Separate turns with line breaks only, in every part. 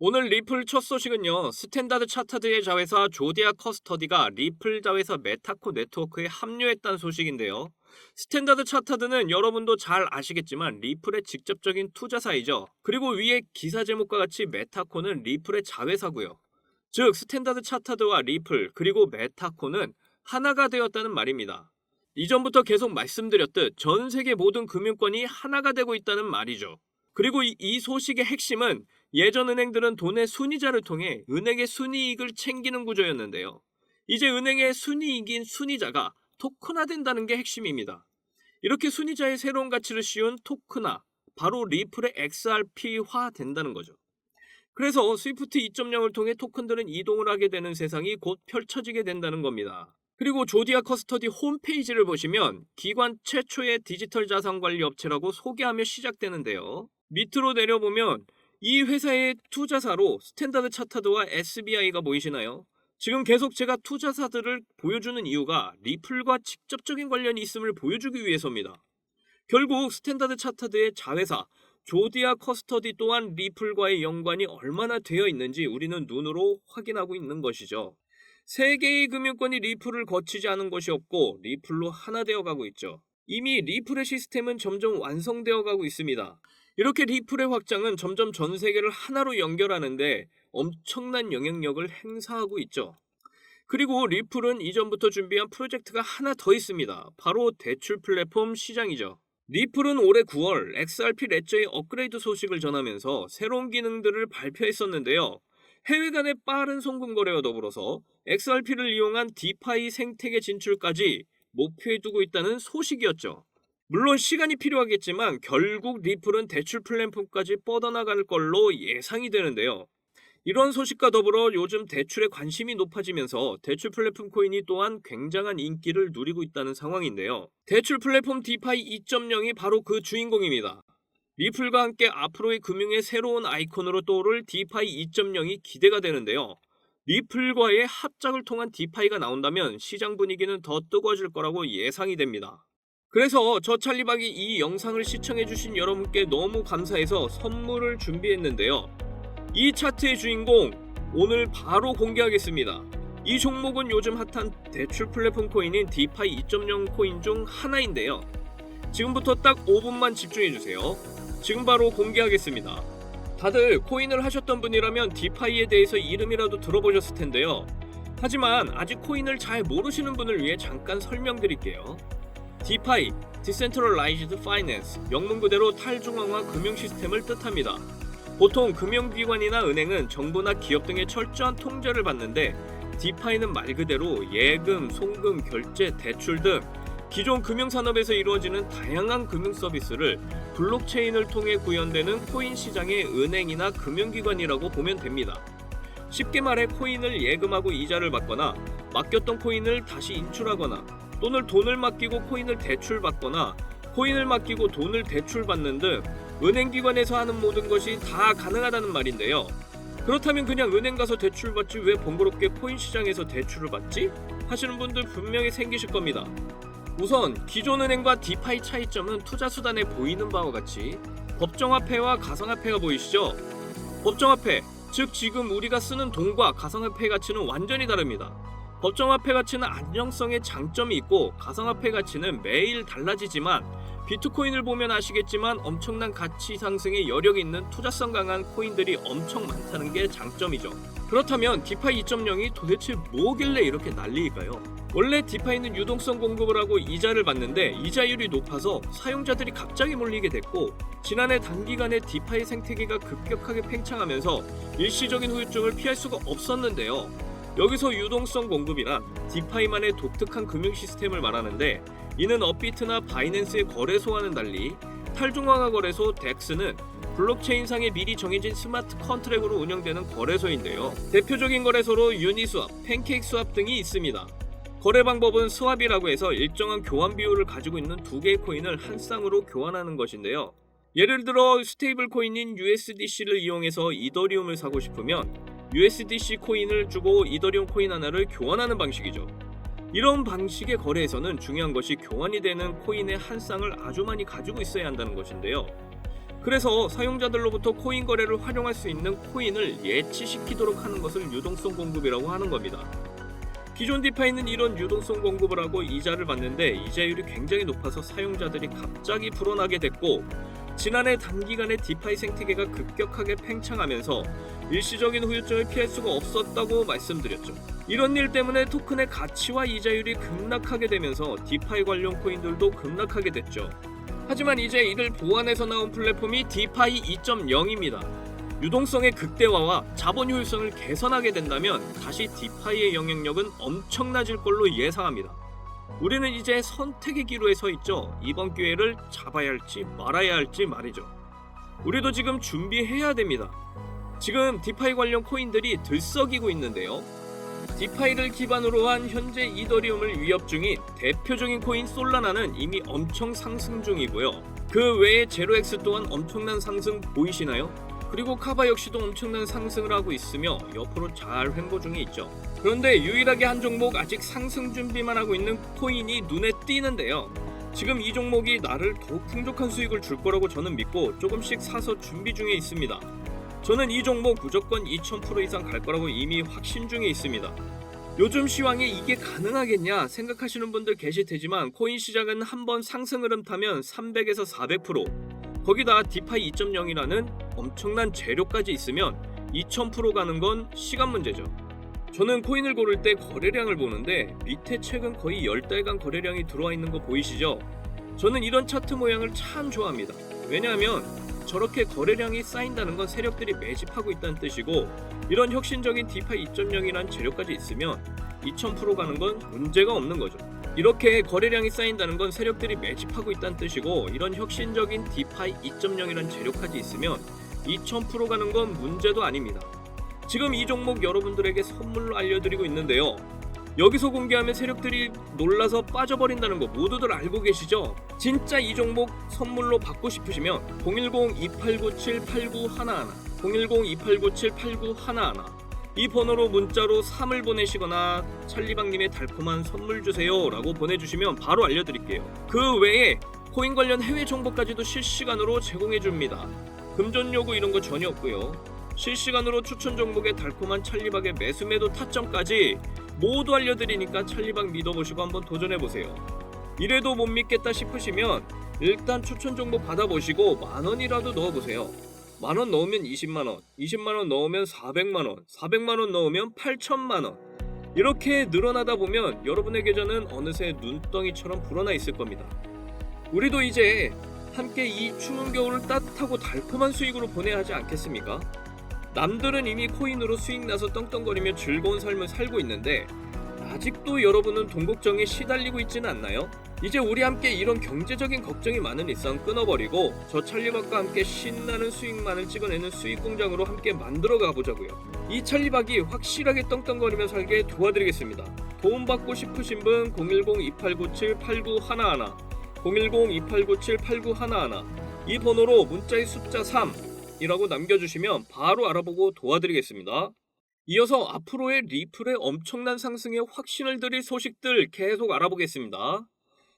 오늘 리플 첫 소식은요. 스탠다드 차터드의 자회사 조디아 커스터디가 리플 자회사 메타코 네트워크에 합류했다는 소식인데요. 스탠다드 차터드는 여러분도 잘 아시겠지만 리플의 직접적인 투자사이죠. 그리고 위에 기사 제목과 같이 메타코는 리플의 자회사고요. 즉 스탠다드 차터드와 리플 그리고 메타코는 하나가 되었다는 말입니다. 이전부터 계속 말씀드렸듯 전 세계 모든 금융권이 하나가 되고 있다는 말이죠. 그리고 이 소식의 핵심은 예전 은행들은 돈의 순이자를 통해 은행의 순이익을 챙기는 구조였는데요. 이제 은행의 순이익인 순이자가 토큰화된다는 게 핵심입니다. 이렇게 순이자의 새로운 가치를 씌운 토큰화, 바로 리플의 XRP화 된다는 거죠. 그래서 스위프트 2.0을 통해 토큰들은 이동을 하게 되는 세상이 곧 펼쳐지게 된다는 겁니다. 그리고 조디아 커스터디 홈페이지를 보시면 기관 최초의 디지털 자산 관리 업체라고 소개하며 시작되는데요. 밑으로 내려보면 이 회사의 투자사로 스탠다드 차터드와 SBI가 보이시나요? 지금 계속 제가 투자사들을 보여주는 이유가 리플과 직접적인 관련이 있음을 보여주기 위해서입니다. 결국 스탠다드 차터드의 자회사 조디아 커스터디 또한 리플과의 연관이 얼마나 되어 있는지 우리는 눈으로 확인하고 있는 것이죠. 세 개의 금융권이 리플을 거치지 않은 것이 없고 리플로 하나 되어가고 있죠. 이미 리플의 시스템은 점점 완성되어가고 있습니다. 이렇게 리플의 확장은 점점 전 세계를 하나로 연결하는데 엄청난 영향력을 행사하고 있죠. 그리고 리플은 이전부터 준비한 프로젝트가 하나 더 있습니다. 바로 대출 플랫폼 시장이죠. 리플은 올해 9월 XRP 레저의 업그레이드 소식을 전하면서 새로운 기능들을 발표했었는데요. 해외 간의 빠른 송금 거래와 더불어서 XRP를 이용한 디파이 생태계 진출까지 목표에 두고 있다는 소식이었죠. 물론 시간이 필요하겠지만 결국 리플은 대출 플랫폼까지 뻗어나갈 걸로 예상이 되는데요. 이런 소식과 더불어 요즘 대출에 관심이 높아지면서 대출 플랫폼 코인이 또한 굉장한 인기를 누리고 있다는 상황인데요. 대출 플랫폼 디파이 2.0이 바로 그 주인공입니다. 리플과 함께 앞으로의 금융의 새로운 아이콘으로 떠오를 디파이 2.0이 기대가 되는데요. 리플과의 합작을 통한 디파이가 나온다면 시장 분위기는 더 뜨거워질 거라고 예상이 됩니다. 그래서 저 찰리박이 이 영상을 시청해주신 여러분께 너무 감사해서 선물을 준비했는데요. 이 차트의 주인공 오늘 바로 공개하겠습니다. 이 종목은 요즘 핫한 대출 플랫폼 코인인 디파이 2.0 코인 중 하나인데요. 지금부터 딱 5분만 집중해주세요. 지금 바로 공개하겠습니다. 다들 코인을 하셨던 분이라면 디파이에 대해서 이름이라도 들어보셨을 텐데요. 하지만 아직 코인을 잘 모르시는 분을 위해 잠깐 설명드릴게요. 디파이, Decentralized Finance, 명문 그대로 탈중앙화 금융 시스템을 뜻합니다. 보통 금융기관이나 은행은 정부나 기업 등의 철저한 통제를 받는데 디파이는 말 그대로 예금, 송금, 결제, 대출 등 기존 금융산업에서 이루어지는 다양한 금융 서비스를 블록체인을 통해 구현되는 코인 시장의 은행이나 금융기관이라고 보면 됩니다. 쉽게 말해 코인을 예금하고 이자를 받거나 맡겼던 코인을 다시 인출하거나 또는 돈을 맡기고 코인을 대출받거나 코인을 맡기고 돈을 대출받는 등 은행기관에서 하는 모든 것이 다 가능하다는 말인데요. 그렇다면 그냥 은행 가서 대출받지 왜 번거롭게 코인 시장에서 대출을 받지? 하시는 분들 분명히 생기실 겁니다. 우선 기존 은행과 디파이 차이점은 투자 수단에 보이는 바와 같이 법정화폐와 가상화폐가 보이시죠? 법정화폐, 즉 지금 우리가 쓰는 돈과 가상화폐 가치는 완전히 다릅니다. 법정화폐 가치는 안정성에 장점이 있고 가상화폐 가치는 매일 달라지지만 비트코인을 보면 아시겠지만 엄청난 가치 상승의 여력이 있는 투자성 강한 코인들이 엄청 많다는 게 장점이죠. 그렇다면 디파이 2.0이 도대체 뭐길래 이렇게 난리일까요? 원래 디파이는 유동성 공급을 하고 이자를 받는데 이자율이 높아서 사용자들이 갑자기 몰리게 됐고 지난해 단기간에 디파이 생태계가 급격하게 팽창하면서 일시적인 후유증을 피할 수가 없었는데요. 여기서 유동성 공급이란 디파이만의 독특한 금융 시스템을 말하는데 이는 업비트나 바이낸스의 거래소와는 달리 탈중앙화 거래소 덱스는 블록체인상에 미리 정해진 스마트 컨트랙으로 운영되는 거래소인데요. 대표적인 거래소로 유니스왑, 팬케이크스왑 등이 있습니다. 거래 방법은 스왑이라고 해서 일정한 교환 비율을 가지고 있는 두 개의 코인을 한 쌍으로 교환하는 것인데요. 예를 들어 스테이블 코인인 USDC를 이용해서 이더리움을 사고 싶으면 USDC 코인을 주고 이더리움 코인 하나를 교환하는 방식이죠. 이런 방식의 거래에서는 중요한 것이 교환이 되는 코인의 한 쌍을 아주 많이 가지고 있어야 한다는 것인데요. 그래서 사용자들로부터 코인 거래를 활용할 수 있는 코인을 예치시키도록 하는 것을 유동성 공급이라고 하는 겁니다. 기존 디파이는 이런 유동성 공급을 하고 이자를 받는데 이자율이 굉장히 높아서 사용자들이 갑자기 불어나게 됐고, 지난해 단기간에 디파이 생태계가 급격하게 팽창하면서 일시적인 후유증을 피할 수가 없었다고 말씀드렸죠. 이런 일 때문에 토큰의 가치와 이자율이 급락하게 되면서 디파이 관련 코인들도 급락하게 됐죠. 하지만 이제 이를 보완해서 나온 플랫폼이 디파이 2.0입니다. 유동성의 극대화와 자본 효율성을 개선하게 된다면 다시 디파이의 영향력은 엄청나질 걸로 예상합니다. 우리는 이제 선택의 기로에 서 있죠. 이번 기회를 잡아야 할지 말아야 할지 말이죠. 우리도 지금 준비해야 됩니다. 지금 디파이 관련 코인들이 들썩이고 있는데요. 디파이를 기반으로 한 현재 이더리움을 위협 중인 대표적인 코인 솔라나는 이미 엄청 상승 중이고요. 그 외에 제로엑스 또한 엄청난 상승 보이시나요? 그리고 카바 역시도 엄청난 상승을 하고 있으며 옆으로 잘 횡보 중에 있죠. 그런데 유일하게 한 종목 아직 상승 준비만 하고 있는 코인이 눈에 띄는데요. 지금 이 종목이 나를 더욱 풍족한 수익을 줄 거라고 저는 믿고 조금씩 사서 준비 중에 있습니다. 저는 이 종목 무조건 2000% 이상 갈 거라고 이미 확신 중에 있습니다. 요즘 시황에 이게 가능하겠냐 생각하시는 분들 계실 테지만 코인 시장은 한번 상승 흐름 타면 300에서 400%, 거기다 디파이 2.0이라는 엄청난 재료까지 있으면 2000% 가는 건 시간 문제죠. 저는 코인을 고를 때 거래량을 보는데 밑에 최근 거의 10달간 거래량이 들어와 있는 거 보이시죠? 저는 이런 차트 모양을 참 좋아합니다. 왜냐하면 저렇게 거래량이 쌓인다는 건 세력들이 매집하고 있다는 뜻이고, 이런 혁신적인 디파이 2.0이라는 재료까지 있으면 2000% 가는 건 문제가 없는 거죠. 이렇게 거래량이 쌓인다는 건 세력들이 매집하고 있다는 뜻이고, 이런 혁신적인 디파이 2.0이라는 재료까지 있으면 2000% 가는 건 문제도 아닙니다. 지금 이 종목 여러분들에게 선물로 알려드리고 있는데요. 여기서 공개하면 세력들이 놀라서 빠져버린다는 거 모두들 알고 계시죠? 진짜 이 종목 선물로 받고 싶으시면 010-2897-8911 010-2897-8911 이 번호로 문자로 3을 보내시거나 찰리방님의 달콤한 선물 주세요 라고 보내주시면 바로 알려드릴게요. 그 외에 코인 관련 해외 정보까지도 실시간으로 제공해줍니다. 금전 요구 이런 거 전혀 없고요. 실시간으로 추천 종목의 달콤한 찰리박의 매수 매도 타점까지 모두 알려드리니까 찰리박 믿어보시고 한번 도전해보세요. 이래도 못 믿겠다 싶으시면 일단 추천 종목 받아보시고 만원이라도 넣어보세요. 만원 넣으면 20만원, 20만원 넣으면 400만원, 400만원 넣으면 8천만원. 이렇게 늘어나다 보면 여러분의 계좌는 어느새 눈덩이처럼 불어나 있을 겁니다. 우리도 이제 함께 이 추운 겨울을 따뜻하고 달콤한 수익으로 보내야 하지 않겠습니까? 남들은 이미 코인으로 수익 나서 떵떵거리며 즐거운 삶을 살고 있는데 아직도 여러분은 돈 걱정에 시달리고 있지는 않나요? 이제 우리 함께 이런 경제적인 걱정이 많은 일상 끊어버리고 저 찰리박과 함께 신나는 수익만을 찍어내는 수익공장으로 함께 만들어 가보자고요. 이 찰리박이 확실하게 떵떵거리며 살게 도와드리겠습니다. 도움받고 싶으신 분 010-2897-8911 010-2897-8911 이 번호로 문자의 숫자 3 이라고 남겨주시면 바로 알아보고 도와드리겠습니다. 이어서 앞으로의 리플의 엄청난 상승에 확신을 드릴 소식들 계속 알아보겠습니다.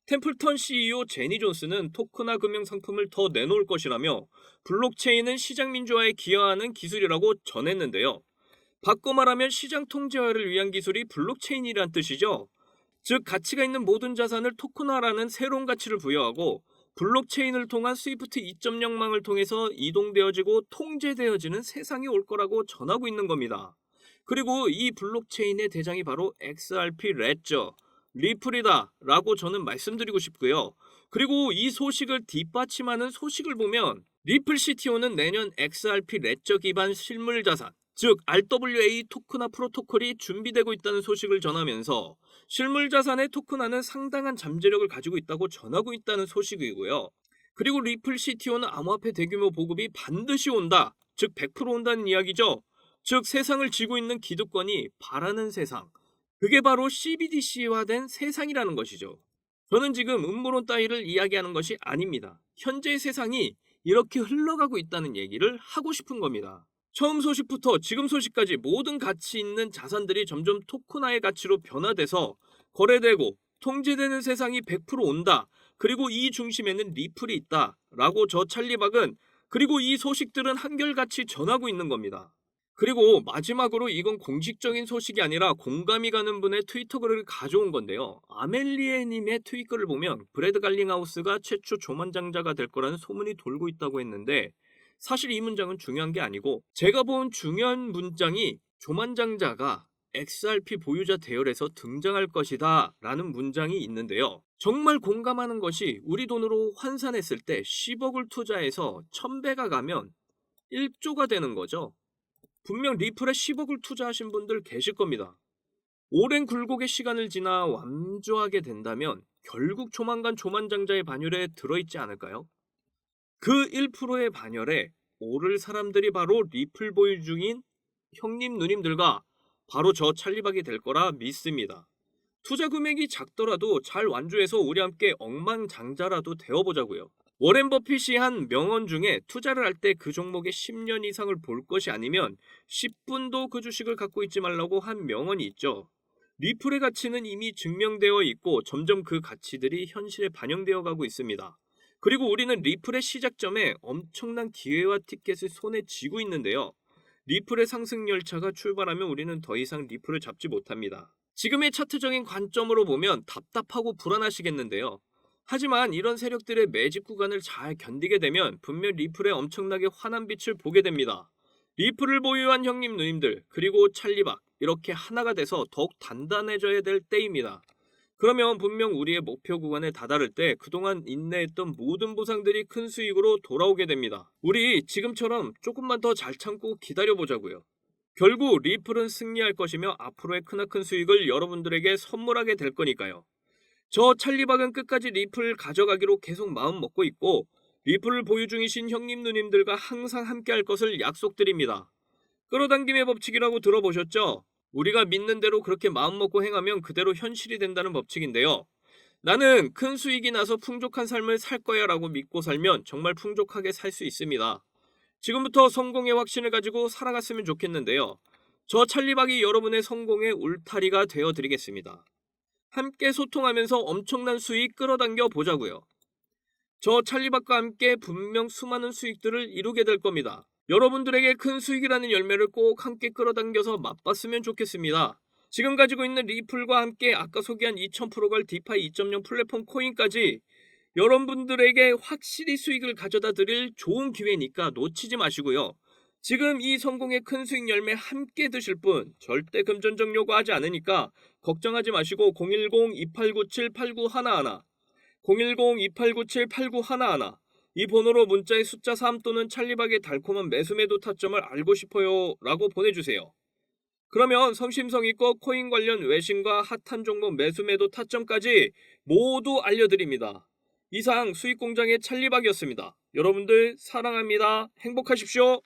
템플턴 CEO 제니 존스는 토크나 금융상품을 더 내놓을 것이라며 블록체인은 시장 민주화에 기여하는 기술이라고 전했는데요. 바꿔 말하면 시장 통제화를 위한 기술이 블록체인이란 뜻이죠. 즉 가치가 있는 모든 자산을 토큰화라는 새로운 가치를 부여하고 블록체인을 통한 스위프트 2.0망을 통해서 이동되어지고 통제되어지는 세상이 올 거라고 전하고 있는 겁니다. 그리고 이 블록체인의 대장이 바로 XRP 레저, 리플이다 라고 저는 말씀드리고 싶고요. 그리고 이 소식을 뒷받침하는 소식을 보면 리플 CTO는 내년 XRP 레저 기반 실물자산, 즉 RWA 토큰화 프로토콜이 준비되고 있다는 소식을 전하면서 실물자산의 토큰화는 상당한 잠재력을 가지고 있다고 전하고 있다는 소식이고요. 그리고 리플 CTO는 암호화폐 대규모 보급이 반드시 온다, 즉 100% 온다는 이야기죠. 즉 세상을 쥐고 있는 기득권이 바라는 세상, 그게 바로 CBDC화된 세상이라는 것이죠. 저는 지금 음모론 따위를 이야기하는 것이 아닙니다. 현재의 세상이 이렇게 흘러가고 있다는 얘기를 하고 싶은 겁니다. 처음 소식부터 지금 소식까지 모든 가치 있는 자산들이 점점 토큰화의 가치로 변화돼서 거래되고 통제되는 세상이 100% 온다. 그리고 이 중심에는 리플이 있다 라고 저 찰리박은 그리고 이 소식들은 한결같이 전하고 있는 겁니다. 그리고 마지막으로 이건 공식적인 소식이 아니라 공감이 가는 분의 트위터 글을 가져온 건데요. 아멜리에님의 트윗글을 보면 브래드 갈링하우스가 최초 조만장자가 될 거라는 소문이 돌고 있다고 했는데 사실 이 문장은 중요한 게 아니고 제가 본 중요한 문장이 조만장자가 XRP 보유자 대열에서 등장할 것이다 라는 문장이 있는데요. 정말 공감하는 것이 우리 돈으로 환산했을 때 10억을 투자해서 1000배가 가면 1조가 되는 거죠. 분명 리플에 10억을 투자하신 분들 계실 겁니다. 오랜 굴곡의 시간을 지나 완주하게 된다면 결국 조만간 조만장자의 반열에 들어있지 않을까요? 그 1%의 반열에 오를 사람들이 바로 리플 보유 중인 형님 누님들과 바로 저 찰리박이 될 거라 믿습니다. 투자 금액이 작더라도 잘 완주해서 우리 함께 억만장자라도 되어보자고요. 워렌 버핏이 한 명언 중에 투자를 할 때 그 종목에 10년 이상을 볼 것이 아니면 10분도 그 주식을 갖고 있지 말라고 한 명언이 있죠. 리플의 가치는 이미 증명되어 있고 점점 그 가치들이 현실에 반영되어 가고 있습니다. 그리고 우리는 리플의 시작점에 엄청난 기회와 티켓을 손에 쥐고 있는데요. 리플의 상승 열차가 출발하면 우리는 더 이상 리플을 잡지 못합니다. 지금의 차트적인 관점으로 보면 답답하고 불안하시겠는데요. 하지만 이런 세력들의 매집 구간을 잘 견디게 되면 분명 리플에 엄청나게 환한 빛을 보게 됩니다. 리플을 보유한 형님 누님들 그리고 찰리박 이렇게 하나가 돼서 더욱 단단해져야 될 때입니다. 그러면 분명 우리의 목표 구간에 다다를 때 그동안 인내했던 모든 보상들이 큰 수익으로 돌아오게 됩니다. 우리 지금처럼 조금만 더 잘 참고 기다려보자고요. 결국 리플은 승리할 것이며 앞으로의 크나큰 수익을 여러분들에게 선물하게 될 거니까요. 저 찰리박은 끝까지 리플 가져가기로 계속 마음 먹고 있고 리플을 보유 중이신 형님 누님들과 항상 함께 할 것을 약속드립니다. 끌어당김의 법칙이라고 들어보셨죠? 우리가 믿는 대로 그렇게 마음 먹고 행하면 그대로 현실이 된다는 법칙인데요. 나는 큰 수익이 나서 풍족한 삶을 살 거야 라고 믿고 살면 정말 풍족하게 살 수 있습니다. 지금부터 성공의 확신을 가지고 살아갔으면 좋겠는데요. 저 찰리박이 여러분의 성공의 울타리가 되어드리겠습니다. 함께 소통하면서 엄청난 수익 끌어당겨 보자고요. 저 찰리박과 함께 분명 수많은 수익들을 이루게 될 겁니다. 여러분들에게 큰 수익이라는 열매를 꼭 함께 끌어당겨서 맛봤으면 좋겠습니다. 지금 가지고 있는 리플과 함께 아까 소개한 2000% 걸 디파이 2.0 플랫폼 코인까지 여러분들에게 확실히 수익을 가져다 드릴 좋은 기회니까 놓치지 마시고요. 지금 이 성공의 큰 수익 열매 함께 드실 분 절대 금전적 요구하지 않으니까 걱정하지 마시고 010-2897-8911 010-2897-8911 이 번호로 문자의 숫자 3 또는 찰리박의 달콤한 매수매도 타점을 알고 싶어요 라고 보내주세요. 그러면 성심성의껏 코인 관련 외신과 핫한 종목 매수매도 타점까지 모두 알려드립니다. 이상 수익공장의 찰리박이었습니다. 여러분들 사랑합니다. 행복하십시오.